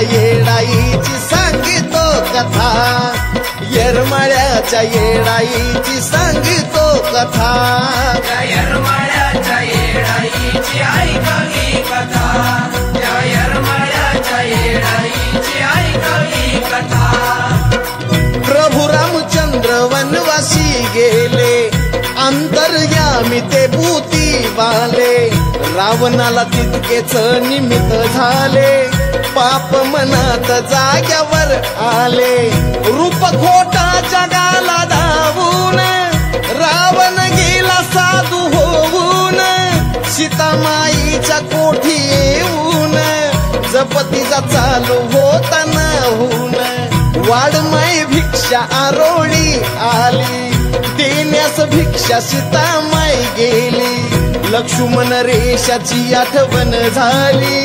येडाईची सांगतो कथा, येरमाळ्याच्या येडाईची सांगतो कथा, येरमाळ्याच्या येडाईची ऐकावी कथा, येरमाळ्याच्या येडाईची ऐकावी कथा। प्रभू रामचंद्र वनवासी गेले, अंतर्यामी ते भूती वाले, रावणाला तितकेच निमित्त झाले, पाप मनात जाग्यावर आले, रूप खोटा जगाला धावून, रावण गेला साधू होऊन, सीतामाईच्या कोठी येऊन, जपतीचा चालू होताना होऊन, वाडमाई भिक्षा आरोळी आली, देण्यास भिक्षा सीतामाई गेली, लक्ष्मण रेषाची आठवण झाली,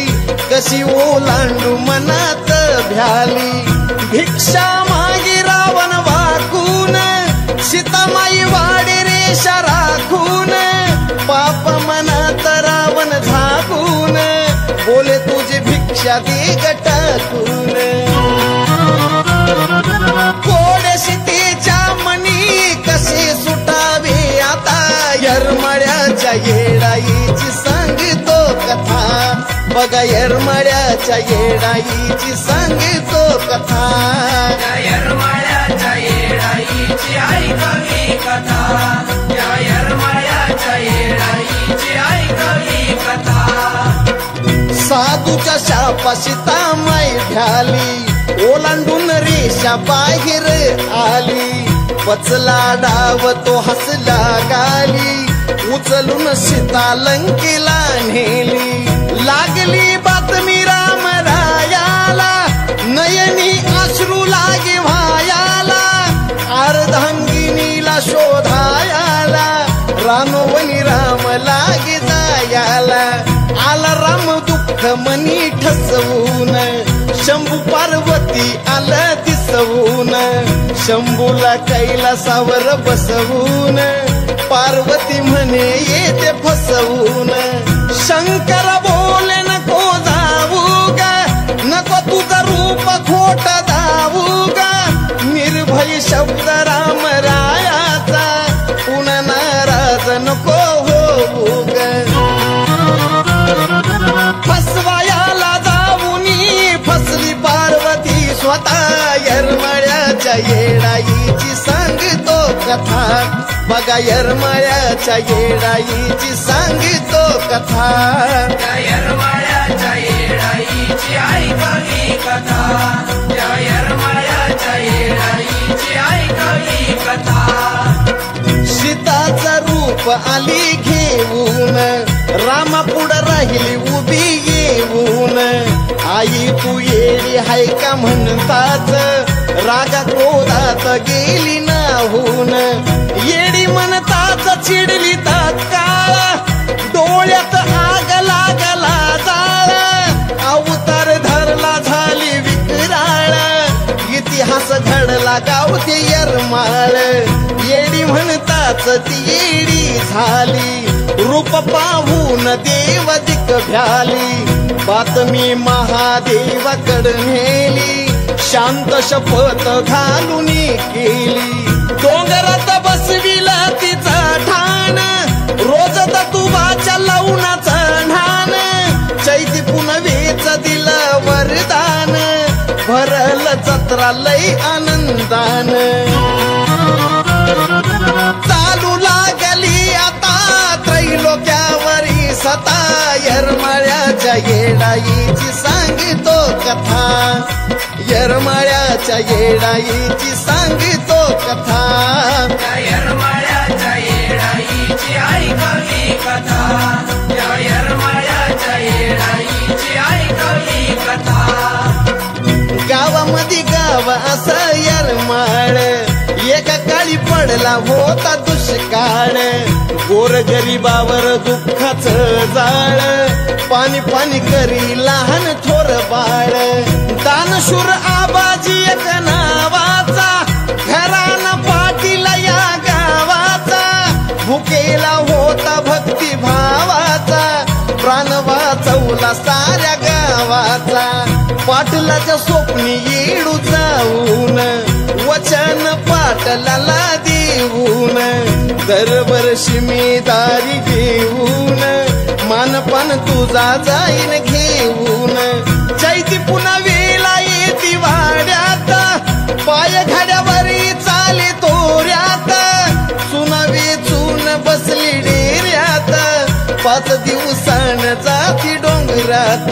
कशी ओलांडू मनात भ्याली, भिक्षा मागी रावण वाकून, सीतामाई वाडे रेषा राखून, पाप मनात रावण झाकून, बोले तुझी भिक्षा दे गटाकून, कोडे सीतेच्या मनी कसे सुटावे आता, येरमाळ्याच्या येडाईची सांगतो कथा, बघा येरमाळ्याच्या येडाईची सांगतो कथा, येरमाळ्याच्या येडाईची ऐकावी कथा, येरमाळ्याच्या येडाईची ऐकावी कथा। साधूच्या शापा सीतामाई भ्याली, ओलांडून रेषा बाहेर आली, पचला डाव तो हसला गाली, उचलून सीता लंकेला नेली, लागली बातमी राम रायाला, नयनी अश्रू लागे व्हायाला, अर्धांगिनीला शोधायाला, रामवनी राम लागे जायाला, आला राम दुःख मनी ठसवून, शंभू पार्वती आलं दिसवून, शंभूला कैलासावर बसवून, पार्वती म्हणे येते फसवून, शंकर बोले नको जाऊ गा, नको तुझं रूप खोट दावू गा, निर्भय शब्द राम रायाचा, पुन्हा नाराज नको होऊ ग, फसवायाला जाऊनी फसली पार्वती स्वतः, येरमाळ्याच्या येडाईची सांगतो कथा, बघा येरमाळ्याच्या येडाईची सांगतो कथा, येरमाळ्याच्या येडाईची ऐकावी कथा, येरमाळ्याच्या येडाईची ऐकावी कथा। सीताचं रूप आली घेऊन, रामापुढं राहिली उभी येऊन, आई तू येडी हाय का म्हणताच, रागा क्रोधात गेली नाहून, येडी म्हणताच चिडली तात्काळ, डोळ्यात आग लागला जाळ, अवतार धरला झाली विकराळ, इतिहास घडला गावते येरमाळ, येडी म्हणताच ती येडी झाली, रूप पाहून देव दिक भ्याली, बातमी महादेवाकडे नेली, शांत शपथ घालून केली, डोंगरात बसविला तिचा ठाण, रोज तुबाच्या लवणाचं ढाण, चैती पुनवेच दिलं वरदान, भरल जत्रा लय आनंदान, चालू लागली आता त्रैलोक्यावरी सता, येरमाळ्याच्या येडाईची सांगतो कथा, येरमाळ्याच्या येडाईची सांगतो कथा, येरमाळ्याच्या येडाईची ऐकावी कथा, येरमाळ्याच्या येडाईची ऐकावी कथा। गावामध्ये गाव असं येरमाळ, एका काळी पडला होता दुष्काळ, गोरगरिबावर दुःखाचं जाळ, पाणी पाणी करी लहान थोर बाळ दानशूर आबाजी एक नावाचा घरान पाटील या गावाचा भुकेला होता भक्ती भावाचा प्राण वाचवला साऱ्या गावाचा पाटलाच्या स्वप्नी येडू जाऊन वचन पाटलाला देऊन दरवर्षी मी दारी घेऊन मानपान तुझा जाईन घेऊन चैती पुन्हा वेला येती वाड्यात पाय घड्यावरी चाले तोऱ्यात सुना वेचून बसली डेऱ्यात 5 दिवसाण जाती डोंगरात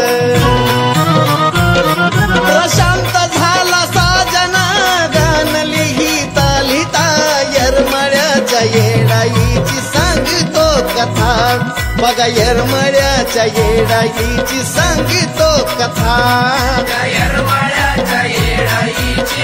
प्रशांत झाला साजना गान लिहिता लिहिता येरमाळ्याच्या येडाईची सांगतो कथा बघा येरमाळ्याच्या येडाईची सांगतो कथा येरमाळ्याच्या येडाईची